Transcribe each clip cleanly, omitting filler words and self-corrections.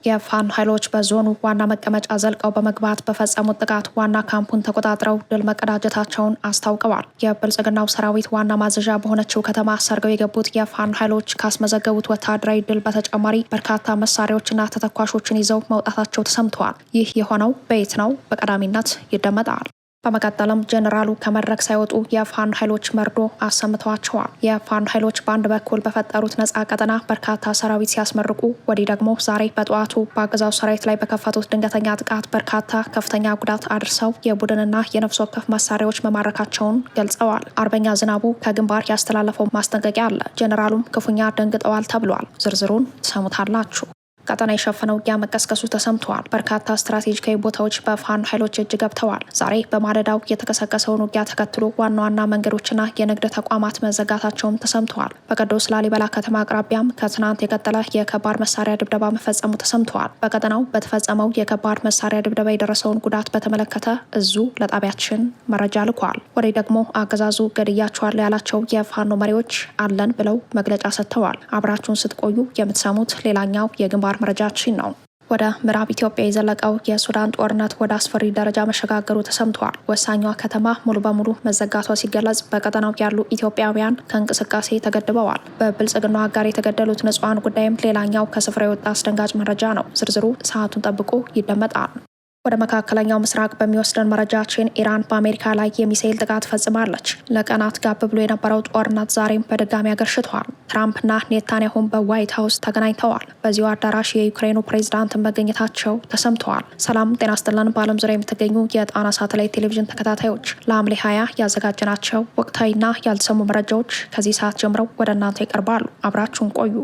የፋኖ ኃይሎች በዞኑ ዋና መቀመጫ ዘልቀው በመግባት በፈጸሙት ጥቃት ዋና ካምፑን ተቆጣጥረው ድል መቀዳጀታቸውን አስታውቀዋል። የብልጽግናው ሰራዊት ዋና ማዘዣ በሆነችው ከተማ ሰርገው የገቡት የፋኖ ኃይሎች ካስመዘገቡት ወታደራዊ ድል በተጨማሪ በርካታ መሳሪያዎችና ተተኳሾችን ይዘው መውጣታቸው ተሰምተዋል። ይህ የሆነው በየት ነው? በቀዳሚነት ይደመጣል። በመቀጠልም ጀኔራሉ ከመድረክ ሳይወጡ የፋኖ ኃይሎች መርዶ አሰምተዋቸዋል። የፋኖ ኃይሎች በአንድ በኩል በፈጠሩት ነጻ ቀጠና በርካታ ሰራዊት ሲያስመርቁ፣ ወዲህ ደግሞ ዛሬ በጠዋቱ በአገዛዙ ሰራዊት ላይ በከፈቱት ድንገተኛ ጥቃት በርካታ ከፍተኛ ጉዳት አድርሰው የቡድንና የነፍስ ወከፍ መሳሪያዎች መማረካቸውን ገልጸዋል። አርበኛ ዝናቡ ከግንባር ያስተላለፈው ማስጠንቀቂያ አለ። ጀኔራሉም ክፉኛ ደንግጠዋል ተብሏል። ዝርዝሩን ትሰሙታላችሁ። ቀጠና የሸፈነው ውጊያ መቀስቀሱ ተሰምተዋል። በርካታ ስትራቴጂካዊ ቦታዎች በፋኖ ኃይሎች እጅ ገብተዋል። ዛሬ በማለዳው የተቀሰቀሰውን ውጊያ ተከትሎ ዋና ዋና መንገዶችና የንግድ ተቋማት መዘጋታቸውም ተሰምተዋል። በቅዱስ ላሊበላ ከተማ አቅራቢያም ከትናንት የቀጠለ የከባድ መሳሪያ ድብደባ መፈጸሙ ተሰምተዋል። በቀጠናው በተፈጸመው የከባድ መሳሪያ ድብደባ የደረሰውን ጉዳት በተመለከተ እዙ ለጣቢያችን መረጃ ልኳል። ወዲህ ደግሞ አገዛዙ ገድያቸዋል ያላቸው የፋኖ መሪዎች አለን ብለው መግለጫ ሰጥተዋል። አብራችሁን ስትቆዩ የምትሰሙት ሌላኛው የግንባር መረጃችን ነው። ወደ ምዕራብ ኢትዮጵያ የዘለቀው የሱዳን ጦርነት ወደ አስፈሪ ደረጃ መሸጋገሩ ተሰምተዋል። ወሳኟ ከተማ ሙሉ በሙሉ መዘጋቷ ሲገለጽ፣ በቀጠናው ያሉ ኢትዮጵያውያን ከእንቅስቃሴ ተገድበዋል። በብልጽግናው አጋር የተገደሉት ንጹሐን ጉዳይም ሌላኛው ከስፍራ የወጣ አስደንጋጭ መረጃ ነው። ዝርዝሩ ሰዓቱን ጠብቆ ይደመጣል። ወደ መካከለኛው ምስራቅ በሚወስደን መረጃችን ኢራን በአሜሪካ ላይ የሚሳኤል ጥቃት ፈጽማለች። ለቀናት ጋብ ብሎ የነበረው ጦርነት ዛሬም በድጋሚ አገርሽቷል። ትራምፕና ኔታንያሁም በዋይት ሀውስ ተገናኝተዋል። በዚሁ አዳራሽ የዩክሬኑ ፕሬዝዳንት መገኘታቸው ተሰምተዋል። ሰላም ጤና ይስጥልን። በዓለም ዙሪያ የምትገኙ የጣና ሳተላይት ቴሌቪዥን ተከታታዮች ለሐምሌ 20 ያዘጋጀናቸው ወቅታዊና ያልተሰሙ መረጃዎች ከዚህ ሰዓት ጀምረው ወደ እናንተ ይቀርባሉ። አብራችሁን ቆዩ።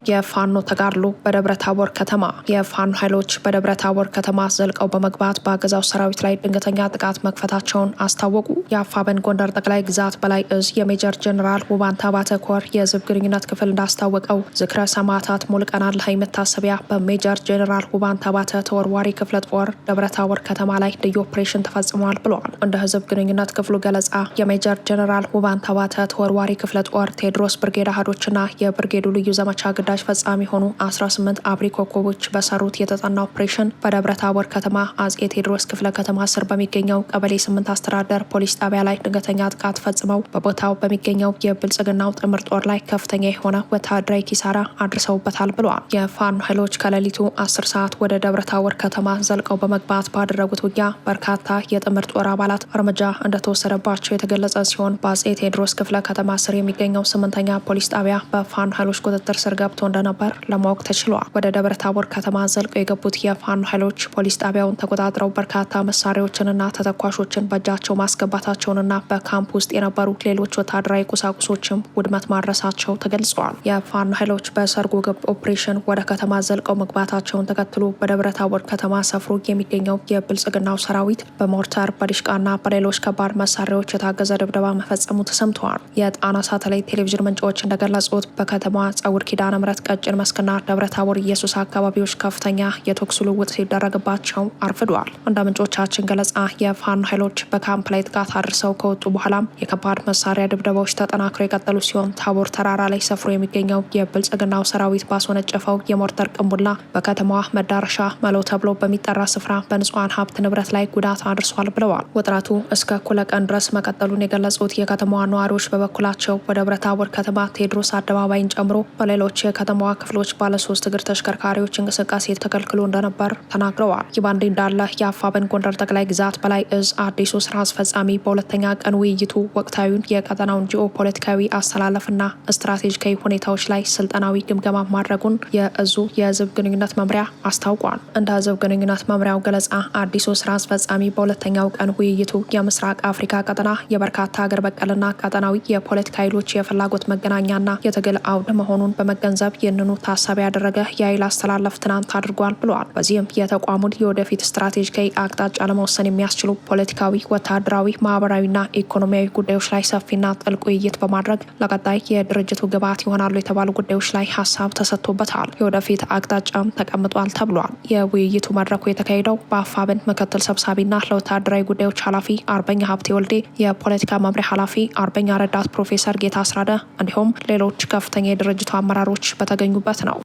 የፋኖ ተጋድሎ በደብረ ታቦር ከተማ። የፋኖ ኃይሎች በደብረ ታቦር ከተማ ዘልቀው በመግባት በአገዛዙ ሰራዊት ላይ ድንገተኛ ጥቃት መክፈታቸውን አስታወቁ። የአፋብኃኝ ጎንደር ጠቅላይ ግዛት በላይ እዝ የሜጀር ጀኔራል ውባንተ አባተ ኮር የህዝብ ግንኙነት ክፍል እንዳስታወቀው ዝክረ ሰማዕታት ሙሉቀን አለኸኝ መታሰቢያ በሜጀር ጀኔራል ውባንተ አባተ ተወርዋሪ ክፍለ ጦር ደብረ ታቦር ከተማ ላይ ልዩ ኦፕሬሽን ተፈጽሟል ብለዋል። እንደ ህዝብ ግንኙነት ክፍሉ ገለጻ የሜጀር ጀኔራል ውባንተ አባተ ተወርዋሪ ክፍለ ጦር ቴዎድሮስ ብርጌድ አህዶችና የብርጌዱ ልዩ ዘመቻ ግዳጅ ፈጻሚ ሆኑ 18 አብሪ ኮከቦች በሰሩት የተጠና ኦፕሬሽን በደብረ ታቦር ከተማ አጼ ቴዎድሮስ ክፍለ ከተማ ስር በሚገኘው ቀበሌ 8 አስተዳደር ፖሊስ ጣቢያ ላይ ድንገተኛ ጥቃት ፈጽመው በቦታው በሚገኘው የብልጽግናው ጥምር ጦር ላይ ከፍተኛ የሆነ ወታደራዊ ኪሳራ አድርሰውበታል ብለዋል። የፋኖ ኃይሎች ከሌሊቱ 10 ሰዓት ወደ ደብረ ታቦር ከተማ ዘልቀው በመግባት ባደረጉት ውጊያ በርካታ የጥምር ጦር አባላት እርምጃ እንደተወሰደባቸው የተገለጸ ሲሆን በአጼ ቴዎድሮስ ክፍለ ከተማ ስር የሚገኘው 8ኛ ፖሊስ ጣቢያ በፋኖ ኃይሎች ቁጥጥር ስር ገብቶ እንደነበር ለማወቅ ተችሏል። ወደ ደብረ ታቦር ከተማ ዘልቀው የገቡት የፋኖ ኃይሎች ፖሊስ ጣቢያውን ተቆጣጥረው በርካታ መሳሪያዎችንና ተተኳሾችን በእጃቸው ማስገባታቸውንና በካምፕ ውስጥ የነበሩ ሌሎች ወታደራዊ ቁሳቁሶችም ውድመት ማድረሳቸው ተገልጸዋል። የፋኖ ኃይሎች በሰርጎ ገብ ኦፕሬሽን ወደ ከተማ ዘልቀው መግባታቸውን ተከትሎ በደብረ ታቦር ከተማ ሰፍሮ የሚገኘው የብልጽግናው ሰራዊት በሞርተር በዲሽቃና በሌሎች ከባድ መሳሪያዎች የታገዘ ድብደባ መፈጸሙ ተሰምተዋል። የጣና ሳተላይት ቴሌቪዥን ምንጮች እንደገለጹት በከተማዋ ጸውር ኪዳነ ምሕረት ቀጭን መስክና ደብረ ታቦር ኢየሱስ አካባቢዎች ከፍተኛ የተኩስ ልውውጥ ሲደረግባቸው አርፍዷል። እንደ ምንጮቻችን ገለጻ የፋኖ ኃይሎች በካምፕ ላይ ጥቃት አድርሰው ከወጡ በኋላም የከባድ መሳሪያ ድብደባዎች ተጠናክረው የቀጠሉ ሲሆን ታቦር ተራራ ላይ ሰፍሮ የሚገኘው የብልጽግናው ሰራዊት ባስወነጨፈው የሞርተር ቅንቡላ በከተማዋ መዳረሻ መለው ተብሎ በሚጠራ ስፍራ በንጹሐን ሀብት ንብረት ላይ ጉዳት አድርሷል ብለዋል። ውጥረቱ እስከ እኩለ ቀን ድረስ መቀጠሉን የገለጹት የከተማዋ ነዋሪዎች በበኩላቸው በደብረ ታቦር ከተማ ቴዎድሮስ አደባባይን ጨምሮ በሌሎች የከተማዋ ክፍሎች ባለሶስት እግር ተሽከርካሪዎች እንቅስቃሴ ተከልክሎ እንደነበር ተናግረዋል። ይህ በእንዲህ እንዳለ የአፋብኃኝ ጎንደር ጠቅላይ ግዛት በላይ እዝ አዲሱ ስራ አስፈጻሚ በሁለተኛ ቀን ውይይቱ ወቅታዊውን የቀጠናውን ጂኦ ፖለቲካዊ አስተላለፍና ስትራቴጂካዊ ሁኔታዎች ላይ ስልጠናዊ ግምገማ ማድረጉን የእዙ የህዝብ ግንኙነት መምሪያ አስታውቋል። እንደ ህዝብ ግንኙነት መምሪያው ገለጻ አዲሱ ስራ አስፈጻሚ በሁለተኛው ቀን ውይይቱ የምስራቅ አፍሪካ ቀጠና የበርካታ ሀገር በቀልና ቀጠናዊ የፖለቲካ ኃይሎች የፍላጎት መገናኛና የትግል አውድ መሆኑን በመገንዘብ ይህንኑ ታሳቢ ያደረገ የኃይል አስተላለፍ ትናንት አድርጓል ብለዋል። በዚህም የተቋሙን የወደፊት ስትራቴጂካዊ አቅጣጫ ለመወሰን የሚያስችሉ ፖለቲካዊ፣ ወታደራዊ፣ ማህበራዊና ኢኮኖሚያዊ ጉዳዮች ላይ ሰፊና ጥልቅ ውይይት በማድረግ ለቀጣይ የድርጅቱ ግብዓት ይሆናሉ የተባሉ ጉዳዮች ላይ ሀሳብ ተሰጥቶበታል። የወደፊት አቅጣጫም ተቀምጧል ተብሏል። የውይይቱ መድረኩ የተካሄደው በአፋብን ምክትል ሰብሳቢና ለወታደራዊ ጉዳዮች ኃላፊ አርበኛ ሀብቴ ወልዴ፣ የፖለቲካ መምሪያ ኃላፊ አርበኛ ረዳት ፕሮፌሰር ጌታ አስራደ እንዲሁም ሌሎች ከፍተኛ የድርጅቱ አመራሮች በተገኙበት ነው።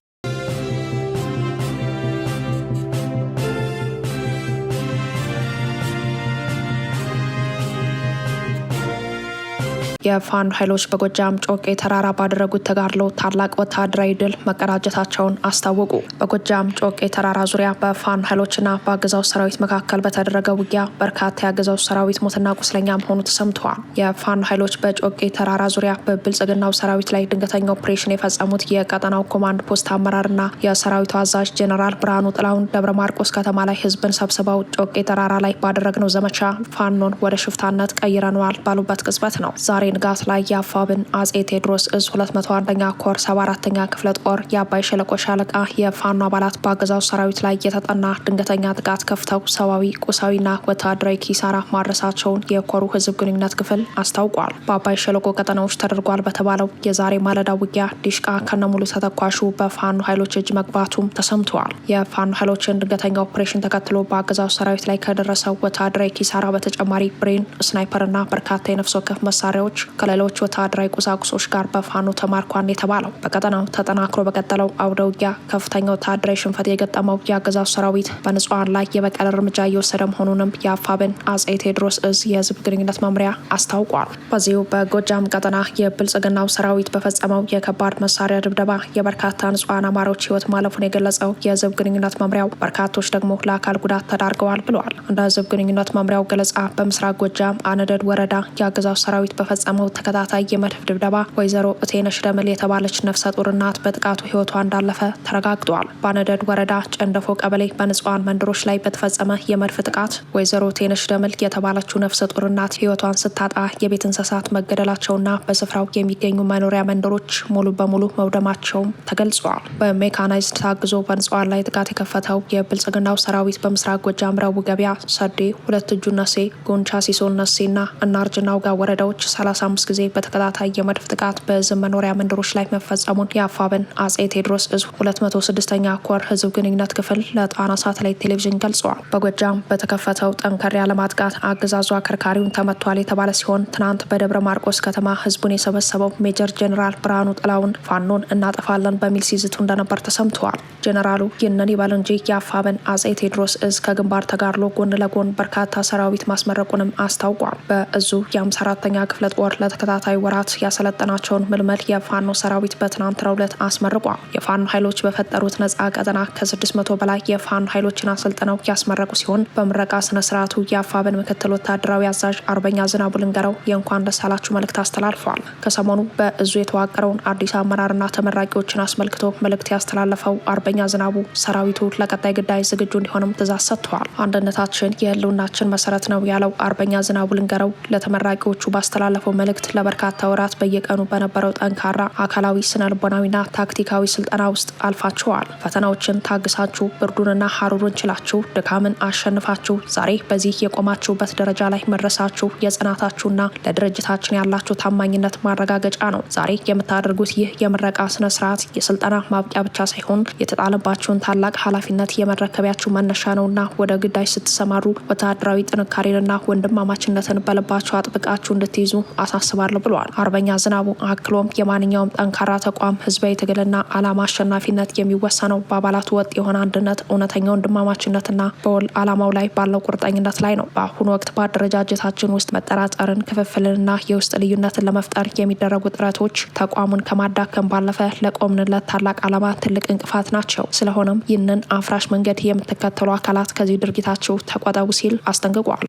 የፋኖ ኃይሎች በጎጃም ጮቄ ተራራ ባደረጉት ተጋድሎ ታላቅ ወታደራዊ ድል መቀዳጀታቸውን አስታወቁ። በጎጃም ጮቄ ተራራ ዙሪያ በፋኖ ኃይሎችና በአገዛዙ ሰራዊት መካከል በተደረገ ውጊያ በርካታ የአገዛዙ ሰራዊት ሞትና ቁስለኛ መሆኑ ተሰምተዋል። የፋኖ ኃይሎች በጮቄ ተራራ ዙሪያ በብልጽግናው ሰራዊት ላይ ድንገተኛ ኦፕሬሽን የፈጸሙት የቀጠናው ኮማንድ ፖስት አመራርና የሰራዊቱ አዛዥ ጄኔራል ብርሃኑ ጥላሁን ደብረ ማርቆስ ከተማ ላይ ህዝብን ሰብስበው ጮቄ ተራራ ላይ ባደረግነው ዘመቻ ፋኖን ወደ ሽፍታነት ቀይረነዋል ባሉበት ቅጽበት ነው። ዛሬ ንጋት ላይ የአፋብን አጼ ቴዎድሮስ እዝ 201ኛ ኮር 74ኛ ክፍለ ጦር የአባይ ሸለቆ ሻለቃ የፋኖ አባላት በአገዛዙ ሰራዊት ላይ የተጠና ድንገተኛ ጥቃት ከፍተው ሰዋዊ፣ ቁሳዊና ወታደራዊ ኪሳራ ማድረሳቸውን የኮሩ ህዝብ ግንኙነት ክፍል አስታውቋል። በአባይ ሸለቆ ቀጠናዎች ተደርጓል በተባለው የዛሬ ማለዳ ውጊያ ዲሽቃ ከነሙሉ ተተኳሹ በፋኖ ኃይሎች እጅ መግባቱም ተሰምተዋል። የፋኖ ኃይሎችን ድንገተኛ ኦፕሬሽን ተከትሎ በአገዛዙ ሰራዊት ላይ ከደረሰው ወታደራዊ ኪሳራ በተጨማሪ ብሬን፣ ስናይፐርና በርካታ የነፍስ ወከፍ መሳሪያዎች ከሌሎች ወታደራዊ ቁሳቁሶች ጋር በፋኖ ተማርኳን የተባለው በቀጠናው ተጠናክሮ በቀጠለው አውደ ውጊያ ከፍተኛ ወታደራዊ ሽንፈት የገጠመው የአገዛዙ ሰራዊት በንጹሃን ላይ የበቀል እርምጃ እየወሰደ መሆኑንም የአፋብን አጼ ቴዎድሮስ እዝ የህዝብ ግንኙነት መምሪያ አስታውቋል። በዚሁ በጎጃም ቀጠና የብልጽግናው ሰራዊት በፈጸመው የከባድ መሳሪያ ድብደባ የበርካታ ንጹሃን አማሮች ህይወት ማለፉን የገለጸው የህዝብ ግንኙነት መምሪያው በርካቶች ደግሞ ለአካል ጉዳት ተዳርገዋል ብለዋል። እንደ ህዝብ ግንኙነት መምሪያው ገለጻ በምስራቅ ጎጃም አነደድ ወረዳ የአገዛዙ ሰራዊት በፈጸመው ተከታታይ የመድፍ ድብደባ ወይዘሮ እቴነሽ ደምል የተባለች ነፍሰ ጡር እናት በጥቃቱ ህይወቷ እንዳለፈ ተረጋግጧል። በአነደድ ወረዳ ጨንደፎ ቀበሌ በንጹሃን መንደሮች ላይ በተፈጸመ የመድፍ ጥቃት ወይዘሮ እቴነሽ ደምል የተባለችው ነፍሰ ጡር እናት ህይወቷን ስታጣ የቤት እንስሳት መገደላቸውና በስፍራው የሚገኙ መኖሪያ መንደሮች ሙሉ በሙሉ መውደማቸውም ተገልጿል። በሜካናይዝድ ታግዞ በንጹሃን ላይ ጥቃት የከፈተው የብልጽግናው ሰራዊት በምስራቅ ጎጃም ረቡዕ ገበያ፣ ሰዴ፣ ሁለት እጁ ነሴ፣ ጎንቻ ሲሶን ነሴና እናርጅናው ጋር ወረዳዎች 35 ጊዜ በተከታታይ የመድፍ ጥቃት በህዝብ መኖሪያ መንደሮች ላይ መፈጸሙን የአፋብን አጼ ቴዎድሮስ እዝ 206ኛ ኮር ህዝብ ግንኙነት ክፍል ለጣና ሳተላይት ቴሌቪዥን ገልጸዋል። በጎጃም በተከፈተው ጠንከር ያለ ማጥቃት አገዛዙ አከርካሪውን ተመቷል የተባለ ሲሆን ትናንት በደብረ ማርቆስ ከተማ ህዝቡን የሰበሰበው ሜጀር ጄኔራል ብርሃኑ ጥላሁን ፋኖን እናጠፋለን በሚል ሲዝቱ እንደነበር ተሰምተዋል። ጄኔራሉ ይህንን ይበል እንጂ የአፋብን አጼ ቴዎድሮስ እዝ ከግንባር ተጋድሎ ጎን ለጎን በርካታ ሰራዊት ማስመረቁንም አስታውቋል። በእዙ የ54ኛ ክፍለ ጦር ለተከታታይ ወራት ያሰለጠናቸውን ምልምል የፋኖ ሰራዊት በትናንትናው ዕለት አስመርቋል። የፋኖ ኃይሎች በፈጠሩት ነጻ ቀጠና ከ600 በላይ የፋኖ ኃይሎችን አሰልጥነው ያስመረቁ ሲሆን በምረቃ ስነ ስርዓቱ የአፋብን ምክትል ወታደራዊ አዛዥ አርበኛ ዝናቡ ልንገረው የእንኳን ደስ አላችሁ መልእክት አስተላልፈዋል። ከሰሞኑ በእዙ የተዋቀረውን አዲስ አመራርና ተመራቂዎችን አስመልክቶ መልእክት ያስተላለፈው አርበኛ ዝናቡ ሰራዊቱ ለቀጣይ ግዳይ ዝግጁ እንዲሆንም ትእዛዝ ሰጥተዋል። አንድነታችን የህልውናችን መሰረት ነው ያለው አርበኛ ዝናቡ ልንገረው ለተመራቂዎቹ ባስተላለፈው መልእክት ለበርካታ ወራት በየቀኑ በነበረው ጠንካራ አካላዊ፣ ስነ ልቦናዊና ታክቲካዊ ስልጠና ውስጥ አልፋችኋል። ፈተናዎችን ታግሳችሁ ብርዱንና ሀሩሩን ችላችሁ ድካምን አሸንፋችሁ ዛሬ በዚህ የቆማችሁበት ደረጃ ላይ መድረሳችሁ የጽናታችሁና ለድርጅታችን ያላችሁ ታማኝነት ማረጋገጫ ነው። ዛሬ የምታደርጉት ይህ የምረቃ ስነ ስርዓት የስልጠና ማብቂያ ብቻ ሳይሆን የተጣለባችሁን ታላቅ ኃላፊነት የመረከቢያችሁ መነሻ ነውና ወደ ግዳጅ ስትሰማሩ ወታደራዊ ጥንካሬንና ወንድማማችነትን በልባችሁ አጥብቃችሁ እንድትይዙ አሳስባለሁ ብለዋል። አርበኛ ዝናቡ አክሎም የማንኛውም ጠንካራ ተቋም ህዝባዊ ትግልና ዓላማ አሸናፊነት የሚወሰነው በአባላቱ ወጥ የሆነ አንድነት፣ እውነተኛ ወንድማማችነትና በወል ዓላማው ላይ ባለው ቁርጠኝነት ላይ ነው። በአሁኑ ወቅት በአደረጃጀታችን ውስጥ መጠራጠርን፣ ክፍፍልንና የውስጥ ልዩነትን ለመፍጠር የሚደረጉ ጥረቶች ተቋሙን ከማዳከም ባለፈ ለቆምንለት ታላቅ ዓላማ ትልቅ እንቅፋት ናቸው። ስለሆነም ይህንን አፍራሽ መንገድ የምትከተሉ አካላት ከዚህ ድርጊታችሁ ተቆጠቡ ሲል አስጠንቅቋል።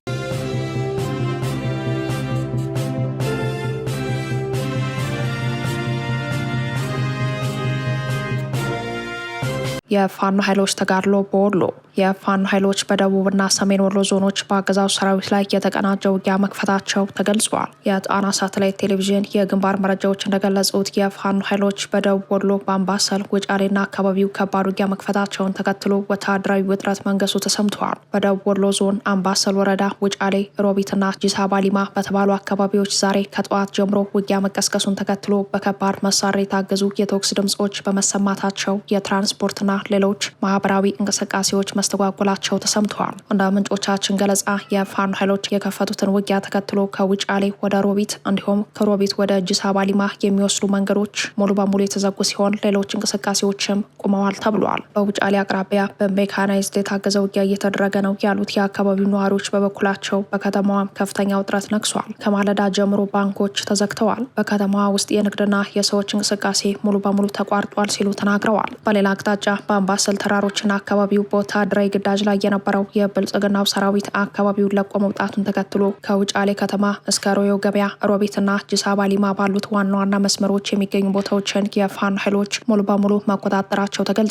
የፋኖ ኃይሎች ተጋድሎ በወሎ የፋኖ ኃይሎች በደቡብና ሰሜን ወሎ ዞኖች በአገዛዙ ሰራዊት ላይ የተቀናጀ ውጊያ መክፈታቸው ተገልጿል። የጣና ሳተላይት ቴሌቪዥን የግንባር መረጃዎች እንደገለጹት የፋኖ ኃይሎች በደቡብ ወሎ በአምባሰል ውጫሌና አካባቢው ከባድ ውጊያ መክፈታቸውን ተከትሎ ወታደራዊ ውጥረት መንገሱ ተሰምተዋል። በደቡብ ወሎ ዞን አምባሰል ወረዳ ውጫሌ፣ ሮቢትና ጂሳ ባሊማ በተባሉ አካባቢዎች ዛሬ ከጠዋት ጀምሮ ውጊያ መቀስቀሱን ተከትሎ በከባድ መሳሪያ የታገዙ የተኩስ ድምጾች በመሰማታቸው የትራንስፖርትና ሌሎች ማህበራዊ እንቅስቃሴዎች መስተጓጎላቸው ተሰምተዋል። እንደ ምንጮቻችን ገለጻ የፋኖ ኃይሎች የከፈቱትን ውጊያ ተከትሎ ከውጫሌ ወደ ሮቢት እንዲሁም ከሮቢት ወደ ጂሳ ባሊማ የሚወስዱ መንገዶች ሙሉ በሙሉ የተዘጉ ሲሆን ሌሎች እንቅስቃሴዎችም ቆመዋል ተብሏል። በውጫሌ አቅራቢያ በሜካናይዝድ የታገዘ ውጊያ እየተደረገ ነው ያሉት የአካባቢው ነዋሪዎች በበኩላቸው በከተማዋም ከፍተኛ ውጥረት ነግሷል። ከማለዳ ጀምሮ ባንኮች ተዘግተዋል። በከተማዋ ውስጥ የንግድና የሰዎች እንቅስቃሴ ሙሉ በሙሉ ተቋርጧል ሲሉ ተናግረዋል። በሌላ አቅጣጫ በአምባሰል ተራሮችና አካባቢው በወታደራዊ ግዳጅ ላይ የነበረው የብልጽግናው ሰራዊት አካባቢውን ለቆ መውጣቱን ተከትሎ ከውጫሌ ከተማ እስከ ሮዮ ገበያ፣ ሮቢትና ጂሳ ባሊማ ባሉት ዋና ዋና መስመሮች የሚገኙ ቦታዎችን የፋኖ ኃይሎች ሙሉ በሙሉ መቆጣጠራቸው ተገልጿል።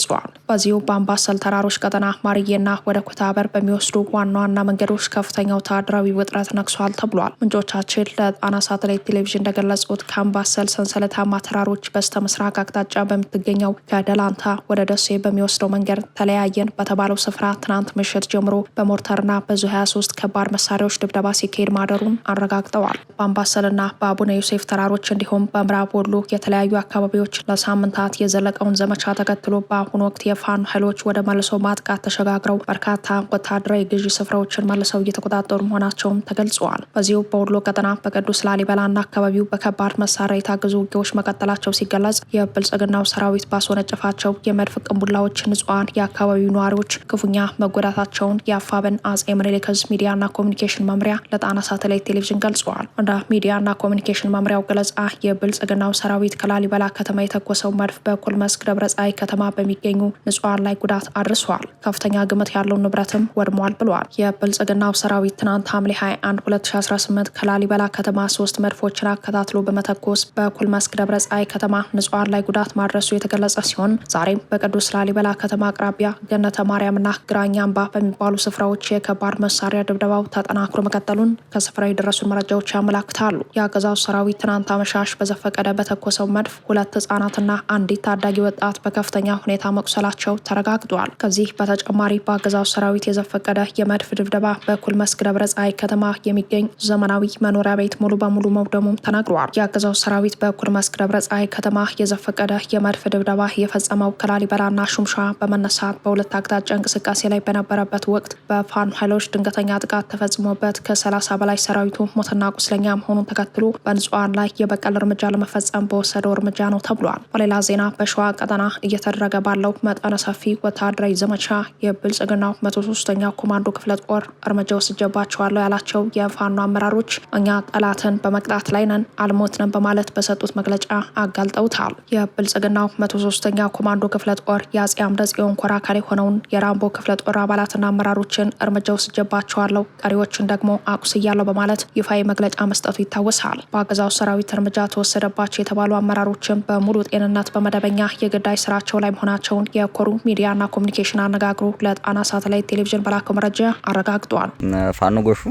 በዚሁ በአምባሰል ተራሮች ቀጠና ማርዬና ወደ ኩታበር በሚወስዱ ዋና ዋና መንገዶች ከፍተኛ ወታደራዊ ውጥረት ነግሷል ተብሏል። ምንጮቻችን ለጣና ሳተላይት ቴሌቪዥን እንደገለጹት ከአምባሰል ሰንሰለታማ ተራሮች በስተ ምስራቅ አቅጣጫ በምትገኘው ከደላንታ ወደ ደሴ በሚወስደው መንገድ ተለያየን በተባለው ስፍራ ትናንት ምሽት ጀምሮ በሞርተርና በዙ 23 ከባድ መሳሪያዎች ድብደባ ሲካሄድ ማደሩን አረጋግጠዋል። በአምባሰልና በአቡነ ዮሴፍ ተራሮች እንዲሁም በምዕራብ ወሎ የተለያዩ አካባቢዎች ለሳምንታት የዘለቀውን ዘመቻ ተከትሎ በአሁኑ ወቅት የፋኖ ኃይሎች ወደ መልሶ ማጥቃት ተሸጋግረው በርካታ ወታደራዊ ግዢ ስፍራዎችን መልሰው እየተቆጣጠሩ መሆናቸውም ተገልጸዋል። በዚሁ በወሎ ቀጠና በቅዱስ ላሊበላና አካባቢው በከባድ መሳሪያ የታገዙ ውጊያዎች መቀጠላቸው ሲገለጽ የብልጽግናው ሰራዊት ባስወነጨፋቸው የመድፍ ቅንቡላዎች ንጹሐን የአካባቢው ነዋሪዎች ክፉኛ መጎዳታቸውን የአፋብን አጼ ምኒልክ ዕዝ ሚዲያና ኮሚኒኬሽን መምሪያ ለጣና ሳተላይት ቴሌቪዥን ገልጸዋል። እንደ ሚዲያና ኮሚኒኬሽን መምሪያው ገለጻ የብልጽግናው ሰራዊት ከላሊበላ ከተማ የተኮሰው መድፍ በኩል መስክ ደብረ ፀሐይ ከተማ በሚገኙ ንጹሐን ላይ ጉዳት አድርሷል፣ ከፍተኛ ግምት ያለው ንብረትም ወድሟል ብለዋል። የብልጽግናው ሰራዊት ትናንት ሐምሌ 21 2018 ከላሊበላ ከተማ 3 መድፎችን አከታትሎ በመተኮስ በኩል መስክ ደብረ ፀሐይ ከተማ ንጹሐን ላይ ጉዳት ማድረሱ የተገለጸ ሲሆን ዛሬም በቅዱስ ላሊበላ ከተማ አቅራቢያ ገነተ ማርያምና ግራኛ አምባ በሚባሉ ስፍራዎች የከባድ መሳሪያ ድብደባው ተጠናክሮ መቀጠሉን ከስፍራው የደረሱን መረጃዎች ያመላክታሉ። የአገዛዙ ሰራዊት ትናንት አመሻሽ በዘፈቀደ በተኮሰው መድፍ 2 ህጻናትና አንዲት ታዳጊ ወጣት በከፍተኛ ሁኔታ መቁሰላቸው ተረጋግጧል። ከዚህ በተጨማሪ በአገዛዙ ሰራዊት የዘፈቀደ የመድፍ ድብደባ በኩል መስክ ደብረ ፀሐይ ከተማ የሚገኝ ዘመናዊ መኖሪያ ቤት ሙሉ በሙሉ መውደሙም ተነግሯል። የአገዛዙ ሰራዊት በኩል መስክ ደብረ ፀሐይ ከተማ የዘፈቀደ የመድፍ ድብደባ የፈጸመው ከላሊበላና ሹምሻ በመነሳት በሁለት አቅጣጫ እንቅስቃሴ ላይ በነበረበት ወቅት በፋኖ ኃይሎች ድንገተኛ ጥቃት ተፈጽሞበት ከ30 በላይ ሰራዊቱ ሞትና ቁስለኛ መሆኑን ተከትሎ በንጹሐን ላይ የበቀል እርምጃ ለመፈጸም በወሰደው እርምጃ ነው ተብሏል። በሌላ ዜና በሸዋ ቀጠና እየተደረገ ባለው መጠነ ሰፊ ወታደራዊ ዘመቻ የብልጽግናው 103ኛ ኮማንዶ ክፍለ ጦር እርምጃ ወስጄባቸዋለሁ ያላቸው የፋኖ አመራሮች እኛ ጠላትን በመቅጣት ላይ ነን አልሞትንም በማለት በሰጡት መግለጫ አጋልጠውታል። የብልጽግናው 103ኛ ኮማንዶ ክፍለ ጦር የአጼ አምደ ጽዮን ኮር አካል የሆነውን የራምቦ ክፍለ ጦር አባላትና አመራሮችን እርምጃ ወስጄባቸዋለሁ፣ ቀሪዎችን ደግሞ አቁስያለሁ በማለት ይፋዊ መግለጫ መስጠቱ ይታወሳል። በአገዛዙ ሰራዊት እርምጃ ተወሰደባቸው የተባሉ አመራሮችን በሙሉ ጤንነት በመደበኛ የግዳጅ ስራቸው ላይ መሆናቸውን የኮሩ ሚዲያና ኮሚኒኬሽን አነጋግሮ ለጣና ሳተላይት ቴሌቪዥን በላከው መረጃ አረጋግጧል። ፋኖ ጎሹ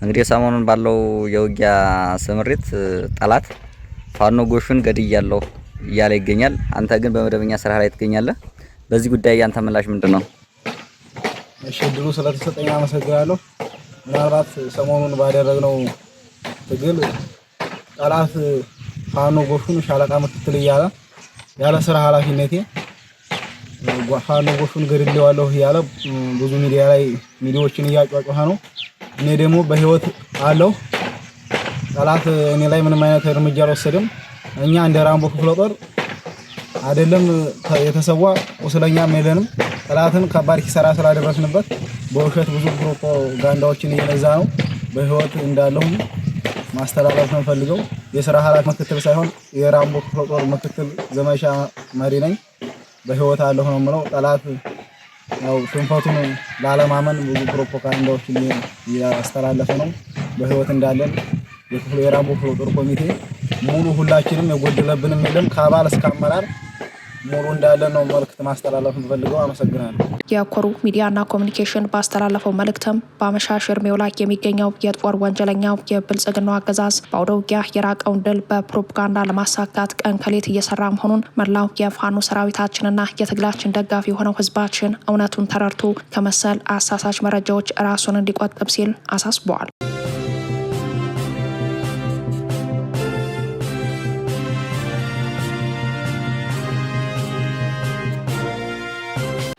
እንግዲህ ሰሞኑን ባለው የውጊያ ስምሪት ጠላት ፋኖ ጎሹን ገድያለሁ እያለ ይገኛል። አንተ ግን በመደበኛ ስራ ላይ ትገኛለህ። በዚህ ጉዳይ ያንተ ምላሽ ምንድነው? እሺ ድሉ ስለተሰጠኝ አመሰግናለሁ። ምናልባት ሰሞኑን ባደረግነው ትግል ጠላት ፋኖ ጎሹን ሻለቃ ምክትል እያለ ያለ ስራ ኃላፊነቴ ፋኖ ጎሹን ገድሌዋለሁ እያለ ብዙ ሚዲያ ላይ ሚዲያዎችን እያጫጫኸ ነው። እኔ ደግሞ በህይወት አለው። ጠላት እኔ ላይ ምንም አይነት እርምጃ አልወሰደም። እኛ እንደ ራምቦ ክፍለ ጦር አይደለም የተሰዋ ቁስለኛም የለንም። ጠላትን ከባድ ኪሳራ ስላደረስንበት በውሸት ብዙ ፕሮፓጋንዳዎችን እየነዛ ነው። በህይወት እንዳለሁ ማስተላለፍ ነው ፈልገው። የሥራ ኃላፊ ምክትል ሳይሆን የራምቦ ክፍለ ጦር ምክትል ዘመቻ መሪ ነኝ። በህይወት አለሁ ነው የምለው። ጠላት ያው ሽንፈቱን ላለማመን ብዙ ፕሮፓጋንዳዎችን እያስተላለፈ ነው። በህይወት እንዳለን የራምቦ ክፍለ ጦር ኮሚቴ ሙሉ ሁላችንም የጎደለብንም የለም። ከአባል እስከ አመራር ሙሉ እንዳለ ነው መልእክት ማስተላለፍ የምፈልገው። አመሰግናለሁ። የኮሩ ሚዲያና ኮሚኒኬሽን ባስተላለፈው መልእክትም በአመሻሽ እድሜው ላይ የሚገኘው የጦር ወንጀለኛው የብልጽግናው አገዛዝ በአውደ ውጊያ የራቀውን ድል በፕሮፓጋንዳ ለማሳካት ቀን ከሌት እየሰራ መሆኑን መላው የፋኖ ሰራዊታችንና የትግላችን ደጋፊ የሆነው ህዝባችን እውነቱን ተረድቶ ከመሰል አሳሳች መረጃዎች ራሱን እንዲቆጥብ ሲል አሳስበዋል።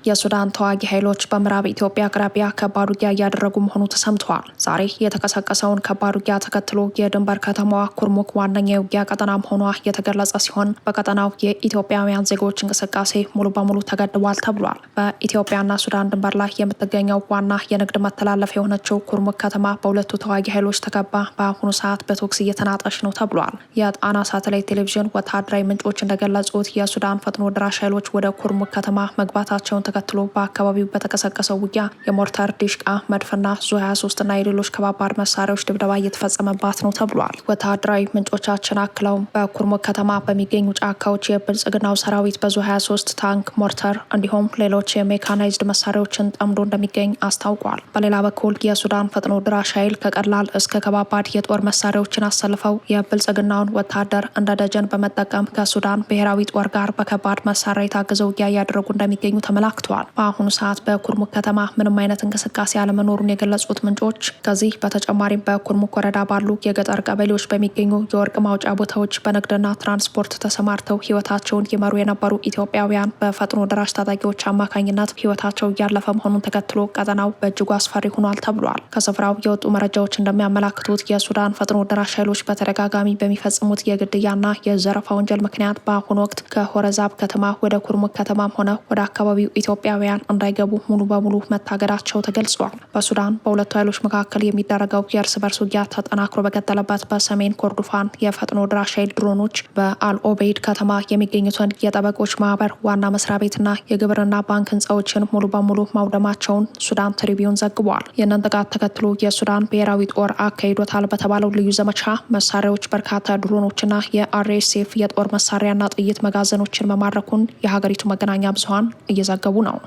የሱዳን ተዋጊ ኃይሎች በምዕራብ ኢትዮጵያ አቅራቢያ ከባድ ውጊያ እያደረጉ መሆኑ ተሰምተዋል። ዛሬ የተቀሰቀሰውን ከባድ ውጊያ ተከትሎ የድንበር ከተማዋ ኩርሙክ ዋነኛ የውጊያ ቀጠና መሆኗ የተገለጸ ሲሆን በቀጠናው የኢትዮጵያውያን ዜጎች እንቅስቃሴ ሙሉ በሙሉ ተገድቧል ተብሏል። በኢትዮጵያና ሱዳን ድንበር ላይ የምትገኘው ዋና የንግድ መተላለፊያ የሆነችው ኩርሙክ ከተማ በሁለቱ ተዋጊ ኃይሎች ተከባ በአሁኑ ሰዓት በተኩስ እየተናጠች ነው ተብሏል። የጣና ሳተላይት ቴሌቪዥን ወታደራዊ ምንጮች እንደገለጹት የሱዳን ፈጥኖ ደራሽ ኃይሎች ወደ ኩርሙክ ከተማ መግባታቸውን ተከትሎ በአካባቢው በተቀሰቀሰው ውጊያ የሞርተር ዲሽቃ፣ መድፍና ዙ23 እና የሌሎች ከባባድ መሳሪያዎች ድብደባ እየተፈጸመባት ነው ተብሏል። ወታደራዊ ምንጮቻችን አክለው በኩርሙክ ከተማ በሚገኙ ጫካዎች የብልጽግናው ሰራዊት በዙ23 ታንክ፣ ሞርተር እንዲሁም ሌሎች የሜካናይዝድ መሳሪያዎችን ጠምዶ እንደሚገኝ አስታውቋል። በሌላ በኩል የሱዳን ፈጥኖ ድራሽ ኃይል ከቀላል እስከ ከባባድ የጦር መሳሪያዎችን አሰልፈው የብልጽግናውን ወታደር እንደ ደጀን በመጠቀም ከሱዳን ብሔራዊ ጦር ጋር በከባድ መሳሪያ የታገዘ ውጊያ እያደረጉ እንደሚገኙ ተመላክቷል። በአሁኑ ሰዓት በኩርሙክ ከተማ ምንም አይነት እንቅስቃሴ አለመኖሩን የገለጹት ምንጮች ከዚህ በተጨማሪም በኩርሙክ ወረዳ ባሉ የገጠር ቀበሌዎች በሚገኙ የወርቅ ማውጫ ቦታዎች በንግድና ትራንስፖርት ተሰማርተው ህይወታቸውን ይመሩ የነበሩ ኢትዮጵያውያን በፈጥኖ ደራሽ ታጣቂዎች አማካኝነት ህይወታቸው እያለፈ መሆኑን ተከትሎ ቀጠናው በእጅጉ አስፈሪ ሆኗል ተብሏል። ከስፍራው የወጡ መረጃዎች እንደሚያመላክቱት የሱዳን ፈጥኖ ደራሽ ኃይሎች በተደጋጋሚ በሚፈጽሙት የግድያና የዘረፋ ወንጀል ምክንያት በአሁኑ ወቅት ከሆረዛብ ከተማ ወደ ኩርሙክ ከተማም ሆነ ወደ አካባቢው ኢትዮጵያውያን እንዳይገቡ ሙሉ በሙሉ መታገዳቸው ተገልጿል። በሱዳን በሁለቱ ኃይሎች መካከል የሚደረገው የእርስ በርስ ውጊያ ተጠናክሮ በቀጠለበት በሰሜን ኮርዶፋን የፈጥኖ ድራሽ ኃይል ድሮኖች በአልኦቤይድ ከተማ የሚገኙትን የጠበቆች ማህበር ዋና መስሪያ ቤትና የግብርና ባንክ ህንፃዎችን ሙሉ በሙሉ ማውደማቸውን ሱዳን ትሪቢዩን ዘግቧል። ይህንን ጥቃት ተከትሎ የሱዳን ብሔራዊ ጦር አካሂዶታል በተባለው ልዩ ዘመቻ መሳሪያዎች በርካታ ድሮኖችና የአርኤስኤፍ የጦር መሳሪያና ጥይት መጋዘኖችን መማረኩን የሀገሪቱ መገናኛ ብዙኃን እየዘገቡ ነው።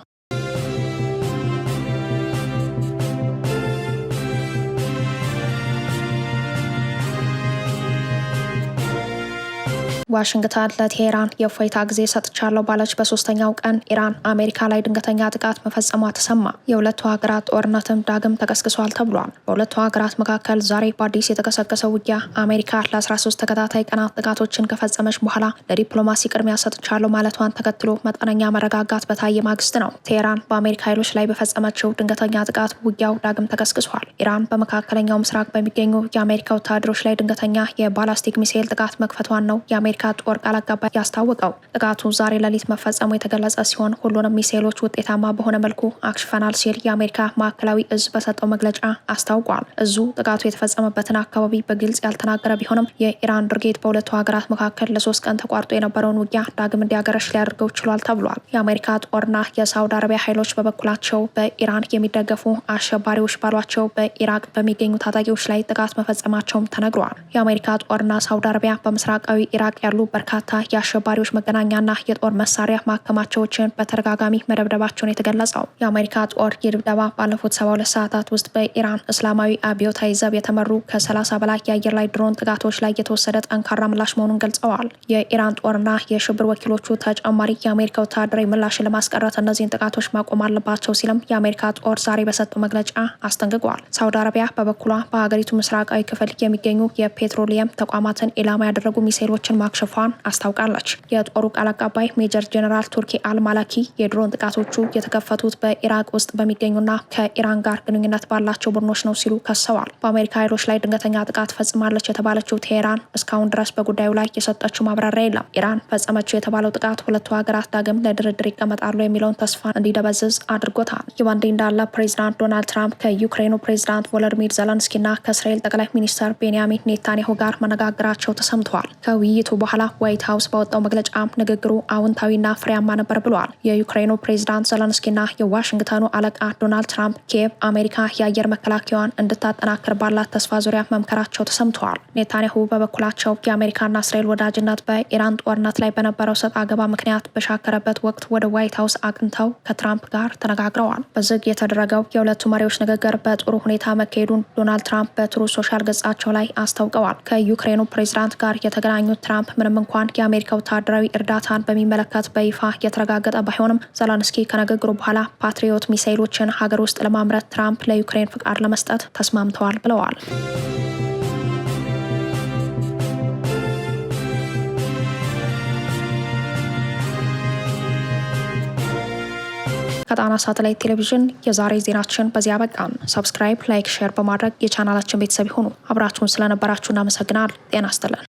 ዋሽንግተን ለቴሄራን የእፎይታ ጊዜ ሰጥቻለሁ ባለች በሶስተኛው ቀን ኢራን አሜሪካ ላይ ድንገተኛ ጥቃት መፈጸሟ ተሰማ። የሁለቱ ሀገራት ጦርነትም ዳግም ተቀስቅሷል ተብሏል። በሁለቱ ሀገራት መካከል ዛሬ በአዲስ የተቀሰቀሰው ውጊያ አሜሪካ ለ13 ተከታታይ ቀናት ጥቃቶችን ከፈጸመች በኋላ ለዲፕሎማሲ ቅድሚያ ሰጥቻለሁ ማለቷን ተከትሎ መጠነኛ መረጋጋት በታየ ማግስት ነው። ቴሄራን በአሜሪካ ኃይሎች ላይ በፈጸመችው ድንገተኛ ጥቃት ውጊያው ዳግም ተቀስቅሷል። ኢራን በመካከለኛው ምስራቅ በሚገኙ የአሜሪካ ወታደሮች ላይ ድንገተኛ የባላስቲክ ሚሳኤል ጥቃት መክፈቷን ነው የአሜሪካ ጦር ቃል አቀባይ ያስታወቀው። ጥቃቱ ዛሬ ሌሊት መፈጸሙ የተገለጸ ሲሆን ሁሉንም ሚሳኤሎች ውጤታማ በሆነ መልኩ አክሽፈናል ሲል የአሜሪካ ማዕከላዊ እዝ በሰጠው መግለጫ አስታውቋል። እዙ ጥቃቱ የተፈጸመበትን አካባቢ በግልጽ ያልተናገረ ቢሆንም የኢራን ድርጊት በሁለቱ ሀገራት መካከል ለ3 ቀን ተቋርጦ የነበረውን ውጊያ ዳግም እንዲያገረሽ ሊያደርገው ችሏል ተብሏል። የአሜሪካ ጦርና የሳውዲ አረቢያ ኃይሎች በበኩላቸው በኢራን የሚደገፉ አሸባሪዎች ባሏቸው በኢራቅ በሚገኙ ታጣቂዎች ላይ ጥቃት መፈጸማቸውም ተነግሯል። የአሜሪካ ጦርና ሳውዲ አረቢያ በምስራቃዊ ኢራቅ ያሉ በርካታ የአሸባሪዎች መገናኛና የጦር መሳሪያ ማከማቻዎችን በተደጋጋሚ መደብደባቸውን የተገለጸው የአሜሪካ ጦር የድብደባ ባለፉት 72 ሰዓታት ውስጥ በኢራን እስላማዊ አብዮታዊ ዘብ የተመሩ ከ30 በላይ የአየር ላይ ድሮን ጥቃቶች ላይ የተወሰደ ጠንካራ ምላሽ መሆኑን ገልጸዋል። የኢራን ጦርና የሽብር ወኪሎቹ ተጨማሪ የአሜሪካ ወታደራዊ ምላሽን ለማስቀረት እነዚህን ጥቃቶች ማቆም አለባቸው ሲልም የአሜሪካ ጦር ዛሬ በሰጠው መግለጫ አስጠንቅቋል። ሳውዲ አረቢያ በበኩሏ በሀገሪቱ ምስራቃዊ ክፍል የሚገኙ የፔትሮሊየም ተቋማትን ኢላማ ያደረጉ ሚሳኤሎችን ማክሸፏን አስታውቃለች። የጦሩ ቃል አቀባይ ሜጀር ጀነራል ቱርኪ አልማላኪ የድሮን ጥቃቶቹ የተከፈቱት በኢራቅ ውስጥ በሚገኙና ከኢራን ጋር ግንኙነት ባላቸው ቡድኖች ነው ሲሉ ከሰዋል። በአሜሪካ ኃይሎች ላይ ድንገተኛ ጥቃት ፈጽማለች የተባለችው ቴሄራን እስካሁን ድረስ በጉዳዩ ላይ የሰጠችው ማብራሪያ የለም። ኢራን ፈጸመችው የተባለው ጥቃት ሁለቱ ሀገራት ዳግም ለድርድር ይቀመጣሉ የሚለውን ተስፋ እንዲደበዝዝ አድርጎታል። ይህ በእንዲህ እንዳለ ፕሬዚዳንት ዶናልድ ትራምፕ ከዩክሬኑ ፕሬዚዳንት ቮሎዲሚር ዘለንስኪና ከእስራኤል ጠቅላይ ሚኒስትር ቤንያሚን ኔታንያሁ ጋር መነጋገራቸው ተሰምተዋል። ከውይይቱ በኋላ ዋይት ሀውስ በወጣው መግለጫ ንግግሩ አዎንታዊና ፍሬያማ ነበር ብሏል። የዩክሬኑ ፕሬዝዳንት ዘለንስኪና የዋሽንግተኑ አለቃ ዶናልድ ትራምፕ ኪየቭ አሜሪካ የአየር መከላከያዋን እንድታጠናክር ባላት ተስፋ ዙሪያ መምከራቸው ተሰምተዋል። ኔታንያሁ በበኩላቸው የአሜሪካና እስራኤል ወዳጅነት በኢራን ጦርነት ላይ በነበረው ሰጥ አገባ ምክንያት በሻከረበት ወቅት ወደ ዋይት ሀውስ አቅንተው ከትራምፕ ጋር ተነጋግረዋል። በዝግ የተደረገው የሁለቱ መሪዎች ንግግር በጥሩ ሁኔታ መካሄዱን ዶናልድ ትራምፕ በትሩ ሶሻል ገጻቸው ላይ አስታውቀዋል። ከዩክሬኑ ፕሬዝዳንት ጋር የተገናኙት ትራምፕ ምንም እንኳን የአሜሪካ ወታደራዊ እርዳታን በሚመለከት በይፋ የተረጋገጠ ባይሆንም ዘለንስኪ ከንግግሩ በኋላ ፓትሪዮት ሚሳይሎችን ሀገር ውስጥ ለማምረት ትራምፕ ለዩክሬን ፍቃድ ለመስጠት ተስማምተዋል ብለዋል። ከጣና ሳተላይት ቴሌቪዥን የዛሬ ዜናችን በዚያ በቃን። ሰብስክራይብ፣ ላይክ፣ ሼር በማድረግ የቻናላችን ቤተሰብ ይሁኑ። አብራችሁን ስለነበራችሁ እናመሰግናለን። ጤና ይስጥልን።